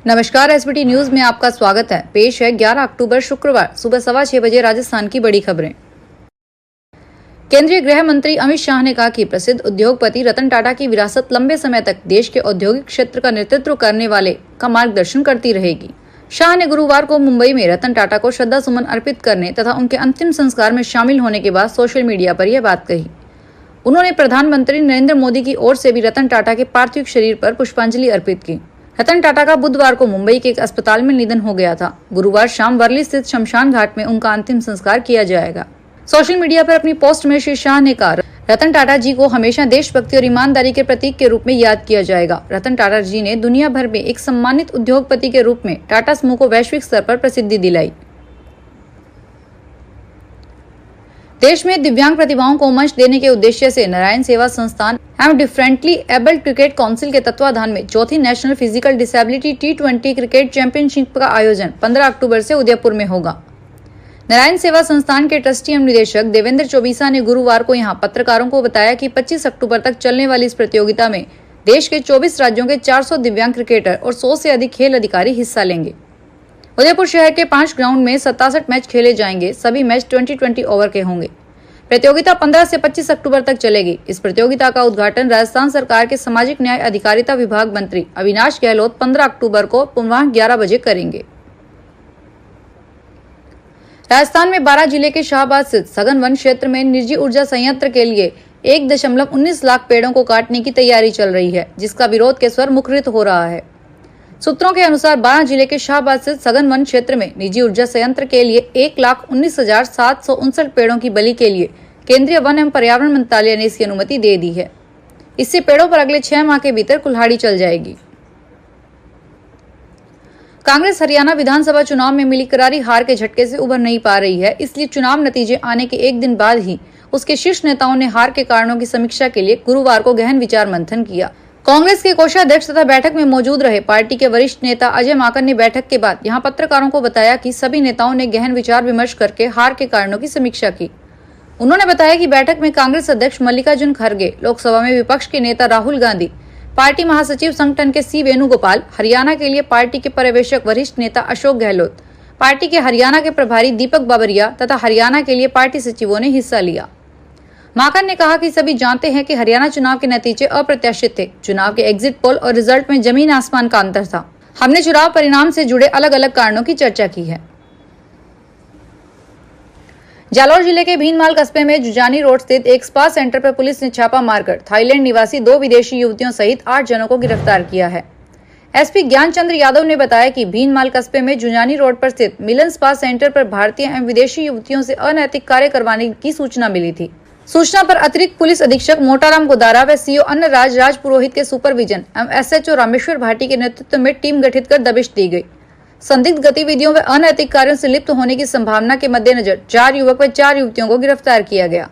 नमस्कार, SBT news में आपका स्वागत है। पेश है 11 अक्टूबर शुक्रवार सुबह 6:15 बजे राजस्थान की बड़ी खबरें। केंद्रीय गृह मंत्री अमित शाह ने कहा कि प्रसिद्ध उद्योगपति रतन टाटा की विरासत लंबे समय तक देश के औद्योगिक क्षेत्र का नेतृत्व करने वाले का मार्गदर्शन करती रहेगी। शाह ने गुरुवार को मुंबई में रतन टाटा को श्रद्धा सुमन अर्पित करने तथा उनके अंतिम संस्कार में शामिल होने के बाद सोशल मीडिया पर यह बात कही। उन्होंने प्रधानमंत्री नरेंद्र मोदी की ओर से भी रतन टाटा के पार्थिव शरीर पर पुष्पांजलि अर्पित की। रतन टाटा का बुधवार को मुंबई के एक अस्पताल में निधन हो गया था। गुरुवार शाम वर्ली स्थित शमशान घाट में उनका अंतिम संस्कार किया जाएगा। सोशल मीडिया पर अपनी पोस्ट में श्री शाह ने कहा, रतन टाटा जी को हमेशा देशभक्ति और ईमानदारी के प्रतीक के रूप में याद किया जाएगा। रतन टाटा जी ने दुनिया भर में एक सम्मानित उद्योगपति के रूप में टाटा समूह को वैश्विक स्तर पर प्रसिद्धि दिलाई। देश में दिव्यांग प्रतिभाओं को मंच देने के उद्देश्य से नारायण सेवा संस्थान एवं डिफरेंटली एबल्ड क्रिकेट काउंसिल के तत्वाधान में चौथी national physical disability T20 cricket championship का आयोजन 15 अक्टूबर से उदयपुर में होगा। नारायण सेवा संस्थान के ट्रस्टी एवं निदेशक देवेंद्र चौबीसा ने गुरुवार को यहां पत्रकारों को बताया कि 25 अक्टूबर तक चलने वाली इस प्रतियोगिता में देश के 24 राज्यों के 400 दिव्यांग क्रिकेटर और 100 से अधिक खेल अधिकारी हिस्सा लेंगे। उदयपुर शहर के 5 ग्राउंड में 67 मैच खेले जाएंगे। सभी मैच 20-20 ओवर के होंगे। प्रतियोगिता 15 से 25 अक्टूबर तक चलेगी। इस प्रतियोगिता का उद्घाटन राजस्थान सरकार के सामाजिक न्याय अधिकारिता विभाग मंत्री अविनाश गहलोत 15 अक्टूबर को पुनः 11 बजे करेंगे। राजस्थान में 12 जिले के शाहबाद स्थित सघन वन क्षेत्र में निजी ऊर्जा संयंत्र के लिए 1.19 लाख पेड़ों को काटने की तैयारी चल रही है, जिसका विरोध के स्वर मुखरित हो रहा है। सूत्रों के अनुसार 12 जिले के शाहबाद स्थित सघन वन क्षेत्र में निजी ऊर्जा संयंत्र के लिए 1,19,759 पेड़ों की बलि के लिए केंद्रीय वन एवं पर्यावरण मंत्रालय ने इसकी अनुमति दे दी है। इससे पेड़ों पर अगले 6 माह के भीतर कुल्हाड़ी चल जाएगी। कांग्रेस हरियाणा विधानसभा चुनाव में मिली करारी हार के झटके से उबर नहीं पा रही है, इसलिए चुनाव नतीजे आने के एक दिन बाद ही उसके शीर्ष नेताओं ने हार के कारणों की समीक्षा के लिए गुरुवार को गहन विचार मंथन किया। कांग्रेस के कोषाध्यक्ष तथा बैठक में मौजूद रहे पार्टी के वरिष्ठ नेता अजय माकन ने बैठक के बाद यहां पत्रकारों को बताया कि सभी नेताओं ने गहन विचार विमर्श करके हार के कारणों की समीक्षा की। उन्होंने बताया कि बैठक में कांग्रेस अध्यक्ष मल्लिकार्जुन खड़गे, लोकसभा में विपक्ष के नेता राहुल गांधी, पार्टी महासचिव संगठन के सी वेणुगोपाल, हरियाणा के लिए पार्टी के पर्यवेक्षक वरिष्ठ नेता अशोक गहलोत, पार्टी के हरियाणा के प्रभारी दीपक बाबरिया तथा हरियाणा के लिए पार्टी सचिवों ने हिस्सा लिया। माकन ने कहा कि सभी जानते हैं कि हरियाणा चुनाव के नतीजे अप्रत्याशित थे। चुनाव के एग्जिट पोल और रिजल्ट में जमीन आसमान का अंतर था। हमने चुनाव परिणाम से जुड़े अलग अलग कारणों की चर्चा की है। जालौर जिले के भीनमाल कस्बे में जुजानी रोड स्थित एक स्पा सेंटर पर पुलिस ने छापा मारकर थाईलैंड निवासी 2 विदेशी युवतियों सहित 8 जनों को गिरफ्तार किया है। एसपी ज्ञानचंद्र यादव ने बताया कि भीनमाल कस्बे में जुजानी रोड पर स्थित मिलन स्पा सेंटर पर भारतीय एवं विदेशी युवतियों से अनैतिक कार्य करवाने की सूचना मिली थी। सूचना पर अतिरिक्त पुलिस अधीक्षक मोटाराम गोदारा व सीओ अन्नराज राजपुरोहित के सुपरविजन एवं एसएचओ रामेश्वर भाटी के नेतृत्व में टीम गठित कर दबिश दी गई। संदिग्ध गतिविधियों व अनैतिक कार्यों से लिप्त होने की संभावना के मद्देनजर 4 युवक व 4 युवतियों को गिरफ्तार किया गया।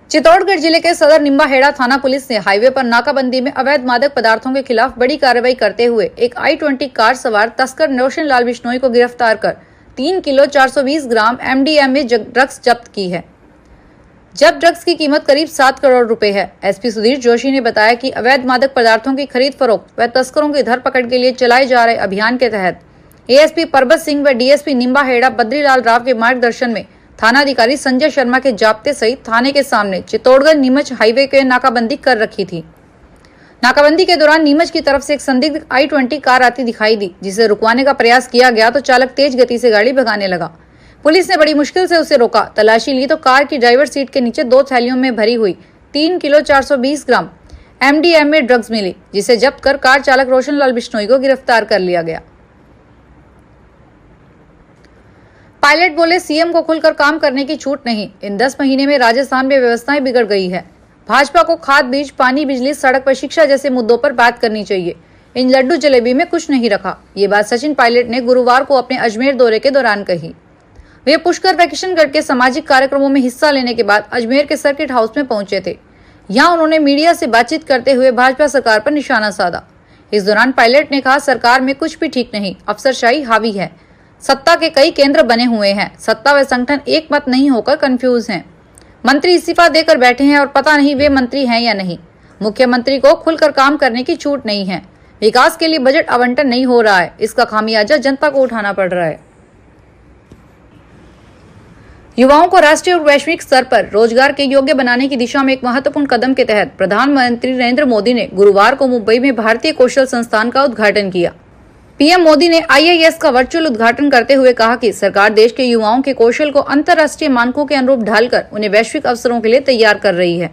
चित्तौड़गढ़ जिले के सदर निम्बाहेड़ा थाना पुलिस ने हाईवे पर नाकाबंदी में अवैध मादक पदार्थों के खिलाफ बड़ी कार्रवाई करते हुए एक I-20 कार सवार तस्कर रोशन लाल बिश्नोई को गिरफ्तार कर 3 किलो 420 ग्राम MDMA ड्रग्स जब्त की है। जब ड्रग्स की कीमत करीब 7 करोड़ रुपए है। एसपी सुधीर जोशी ने बताया कि अवैध मादक पदार्थों की खरीद फरोख्त व तस्करों की धरपकड़ के लिए चलाए जा रहे अभियान के तहत एएसपी परबत सिंह व डीएसपी निम्बाहेड़ा बद्रीलाल राव के मार्गदर्शन में थानाधिकारी संजय शर्मा के जाप्ते सहित थाने के सामने चित्तौड़गढ़ नीमच हाईवे के नाकाबंदी कर रखी थी। नाकाबंदी के दौरान नीमच की तरफ से एक संदिग्ध I-20 कार आती दिखाई दी, जिसे रुकवाने का प्रयास किया गया तो चालक तेज गति से गाड़ी भगाने लगा। पुलिस ने बड़ी मुश्किल से उसे रोका। तलाशी ली तो कार की ड्राइवर सीट के नीचे 2 थैलियों में भरी हुई 3 किलो 420 ग्राम MDMA ड्रग्स मिली, जिसे जब्त कर कार चालक रोशन लाल बिश्नोई को गिरफ्तार कर लिया गया। पायलट बोले, सीएम को खुलकर काम करने की छूट नहीं। इन 10 महीने में राजस्थान में व्यवस्थाएं बिगड़ गई है। भाजपा को खाद, बीज, पानी, बिजली, सड़क व शिक्षा जैसे मुद्दों पर बात करनी चाहिए। इन लड्डू जलेबी में कुछ नहीं रखा। ये बात सचिन पायलट ने गुरुवार को अपने अजमेर दौरे के दौरान कही। वे पुष्कर व किशनगढ़ के सामाजिक कार्यक्रमों में हिस्सा लेने के बाद अजमेर के सर्किट हाउस में पहुंचे थे। यहां उन्होंने मीडिया से बातचीत करते हुए भाजपा सरकार पर निशाना साधा। इस दौरान पायलट ने कहा, सरकार में कुछ भी ठीक नहीं, अफसरशाही हावी है। सत्ता के कई केंद्र बने हुए हैं। सत्ता व संगठन एक मत नहीं होकर कंफ्यूज हैं। मंत्री इस्तीफा देकर बैठे हैं और पता नहीं वे मंत्री हैं या नहीं। मुख्यमंत्री को खुलकर काम करने की छूट नहीं है। विकास के लिए बजट आवंटन नहीं हो रहा है, इसका खामियाजा जनता को उठाना पड़ रहा है। युवाओं को राष्ट्रीय और वैश्विक स्तर पर रोजगार के योग्य बनाने की दिशा में एक महत्वपूर्ण कदम के तहत प्रधानमंत्री नरेंद्र मोदी ने गुरुवार को मुंबई में भारतीय कौशल संस्थान का उद्घाटन किया। पीएम मोदी ने IIS का वर्चुअल उद्घाटन करते हुए कहा कि सरकार देश के युवाओं के कौशल को अंतर्राष्ट्रीय मानकों के अनुरूप ढालकर उन्हें वैश्विक अवसरों के लिए तैयार कर रही है।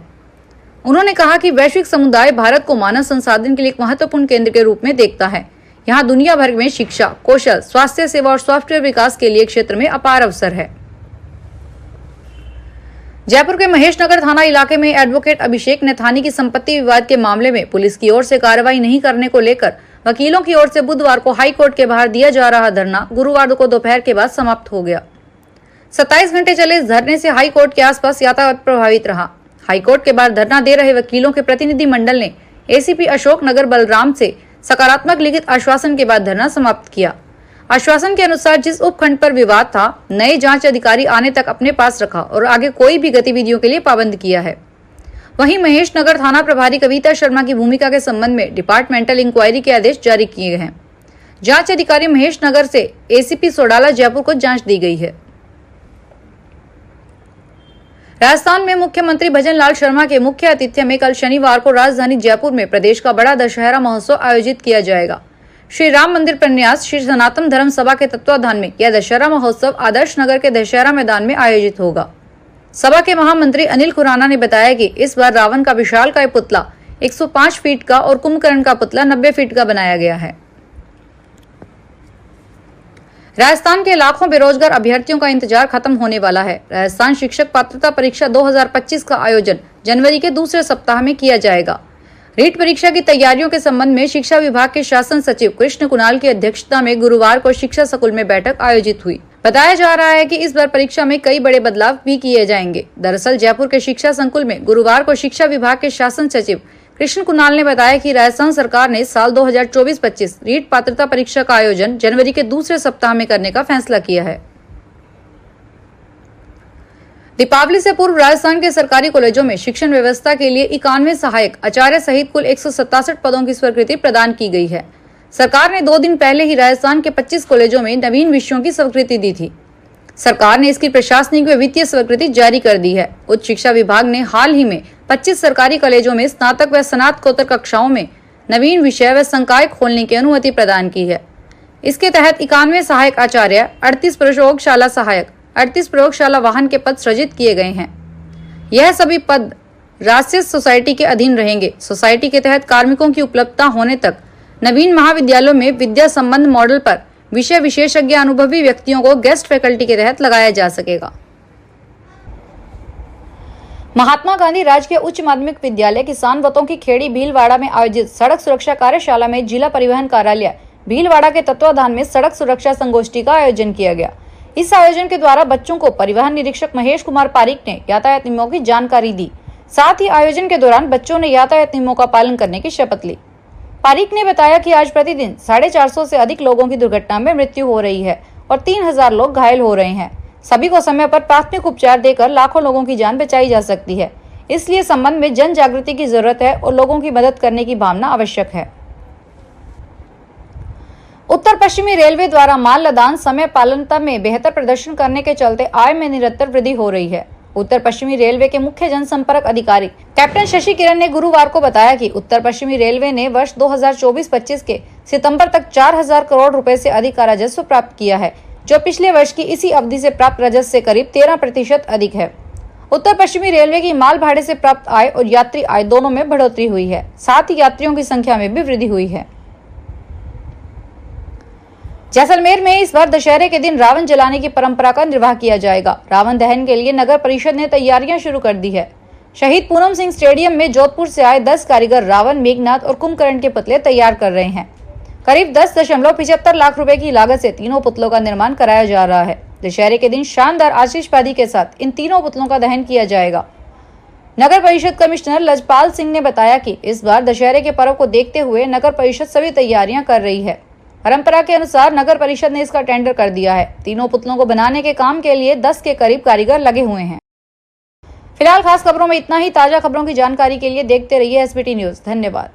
उन्होंने कहा कि वैश्विक समुदाय भारत को मानव संसाधन के लिए एक महत्वपूर्ण केंद्र के रूप में देखता है। यहाँ दुनिया भर में शिक्षा, कौशल, स्वास्थ्य सेवा और सॉफ्टवेयर विकास के लिए क्षेत्र में अपार अवसर है। जयपुर के महेश नगर थाना इलाके में एडवोकेट अभिषेक नैथानी की संपत्ति विवाद के मामले में पुलिस की ओर से कार्रवाई नहीं करने को लेकर वकीलों की ओर से बुधवार को हाई कोर्ट के बाहर दिया जा रहा धरना गुरुवार को दोपहर के बाद समाप्त हो गया। 27 घंटे चले इस धरने से हाई कोर्ट के आसपास यातायात प्रभावित रहा। हाई कोर्ट के बाहर धरना दे रहे वकीलों के प्रतिनिधि मंडल ने ACP अशोक नगर बलराम से सकारात्मक लिखित आश्वासन के बाद धरना समाप्त किया। आश्वासन के अनुसार जिस उपखंड पर विवाद था, नए जांच अधिकारी आने तक अपने पास रखा और आगे कोई भी गतिविधियों के लिए पाबंद किया है। वहीं महेश नगर थाना प्रभारी कविता शर्मा की भूमिका के संबंध में डिपार्टमेंटल इंक्वायरी के आदेश जारी किए गए हैं। जांच अधिकारी महेश नगर से ACP सोडाला जयपुर को जांच दी गई है। राजस्थान में मुख्यमंत्री भजन लाल शर्मा के मुख्य आतिथ्य में कल शनिवार को राजधानी जयपुर में प्रदेश का बड़ा दशहरा महोत्सव आयोजित किया जाएगा। श्री राम मंदिर प्रन्यास श्री सनातन धर्म सभा के तत्वाधान में यह दशहरा महोत्सव आदर्श नगर के दशहरा मैदान में आयोजित होगा। सभा के महामंत्री अनिल खुराना ने बताया कि इस बार रावण का विशालकाय पुतला 105 फीट का और कुंभकर्ण का पुतला 90 फीट का बनाया गया है। राजस्थान के लाखों बेरोजगार अभ्यर्थियों का इंतजार खत्म होने वाला है। राजस्थान शिक्षक पात्रता परीक्षा 2025 का आयोजन जनवरी के दूसरे सप्ताह में किया जाएगा। रीट परीक्षा की तैयारियों के संबंध में शिक्षा विभाग के शासन सचिव कृष्ण कुणाल की अध्यक्षता में गुरुवार को शिक्षा संकुल में बैठक आयोजित हुई। बताया जा रहा है कि इस बार परीक्षा में कई बड़े बदलाव भी किए जाएंगे। दरअसल जयपुर के शिक्षा संकुल में गुरुवार को शिक्षा विभाग के शासन सचिव कृष्ण कुणाल ने बताया कि राजस्थान सरकार ने साल 2024-25 रीट पात्रता परीक्षा का आयोजन जनवरी के दूसरे सप्ताह में करने का फैसला किया है। दीपावली से पूर्व राजस्थान के सरकारी कॉलेजों में शिक्षण व्यवस्था के लिए 91 सहायक आचार्य सहित कुल 167 पदों की स्वीकृति प्रदान की गई है। सरकार ने 2 दिन पहले ही राजस्थान के 25 कॉलेजों में नवीन विषयों की स्वीकृति दी थी। सरकार ने इसकी प्रशासनिक व वित्तीय स्वीकृति जारी कर दी है। उच्च शिक्षा विभाग ने हाल ही में 25 सरकारी कॉलेजों में स्नातक व स्नातकोत्तर कक्षाओं में नवीन विषय व संकाय खोलने की अनुमति प्रदान की है। इसके तहत 91 सहायक आचार्य, 38 प्रयोगशाला सहायक, 38 प्रयोगशाला वाहन के पद सृजित किए गए हैं। यह सभी पद राष्ट्रीय सोसाइटी के अधीन रहेंगे। सोसाइटी के तहत कार्मिकों की उपलब्धता होने तक नवीन महाविद्यालयों में विद्या संबंध मॉडल पर विषय विशेषज्ञ अनुभवी व्यक्तियों को गेस्ट फैकल्टी के तहत लगाया जा सकेगा। महात्मा गांधी राजकीय उच्च माध्यमिक विद्यालय किसान वतों की खेड़ी भीलवाड़ा में आयोजित सड़क सुरक्षा कार्यशाला में जिला परिवहन कार्यालय भीलवाड़ा के तत्वाधान में सड़क सुरक्षा संगोष्ठी का आयोजन किया गया। इस आयोजन के द्वारा बच्चों को परिवहन निरीक्षक महेश कुमार पारीक ने यातायात नियमों की जानकारी दी। साथ ही आयोजन के दौरान बच्चों ने यातायात नियमों का पालन करने की शपथ ली। पारीक ने बताया कि आज प्रतिदिन 450 से अधिक लोगों की दुर्घटना में मृत्यु हो रही है और 3000 लोग घायल हो रहे हैं। सभी को समय पर प्राथमिक उपचार देकर लाखों लोगों की जान बचाई जा सकती है। इसलिए संबंध में जन जागृति की जरूरत है और लोगों की मदद करने की भावना आवश्यक है। उत्तर पश्चिमी रेलवे द्वारा माल लदान समय पालनता में बेहतर प्रदर्शन करने के चलते आय में निरंतर वृद्धि हो रही है। उत्तर पश्चिमी रेलवे के मुख्य जनसंपर्क अधिकारी कैप्टन शशि किरण ने गुरुवार को बताया कि उत्तर पश्चिमी रेलवे ने वर्ष 2024-25 के सितंबर तक 4000 करोड़ रुपए से अधिक का राजस्व प्राप्त किया है, जो पिछले वर्ष की इसी अवधि से प्राप्त राजस्व से करीब 13% अधिक है। उत्तर पश्चिमी रेलवे की माल भाड़े से प्राप्त आय और यात्री आय दोनों में बढ़ोतरी हुई है। साथ ही यात्रियों की संख्या में भी वृद्धि हुई है। जैसलमेर में इस बार दशहरे के दिन रावण जलाने की परंपरा का निर्वाह किया जाएगा। रावण दहन के लिए नगर परिषद ने तैयारियां शुरू कर दी है। शहीद पूनम सिंह स्टेडियम में जोधपुर से आए 10 कारीगर रावण, मेघनाथ और कुंभकर्ण के पुतले तैयार कर रहे हैं। करीब 10.75 लाख रुपए की लागत से तीनों पुतलों का निर्माण कराया जा रहा है। दशहरे के दिन शानदार आतिशबाजी के साथ इन तीनों पुतलों का दहन किया जाएगा। नगर परिषद कमिश्नर लजपाल सिंह ने बताया कि इस बार दशहरे के पर्व को देखते हुए नगर परिषद सभी तैयारियां कर रही है। परंपरा के अनुसार नगर परिषद ने इसका टेंडर कर दिया है। तीनों पुतलों को बनाने के काम के लिए 10 के करीब कारीगर लगे हुए हैं। फिलहाल खास खबरों में इतना ही। ताजा खबरों की जानकारी के लिए देखते रहिए SBT न्यूज। धन्यवाद।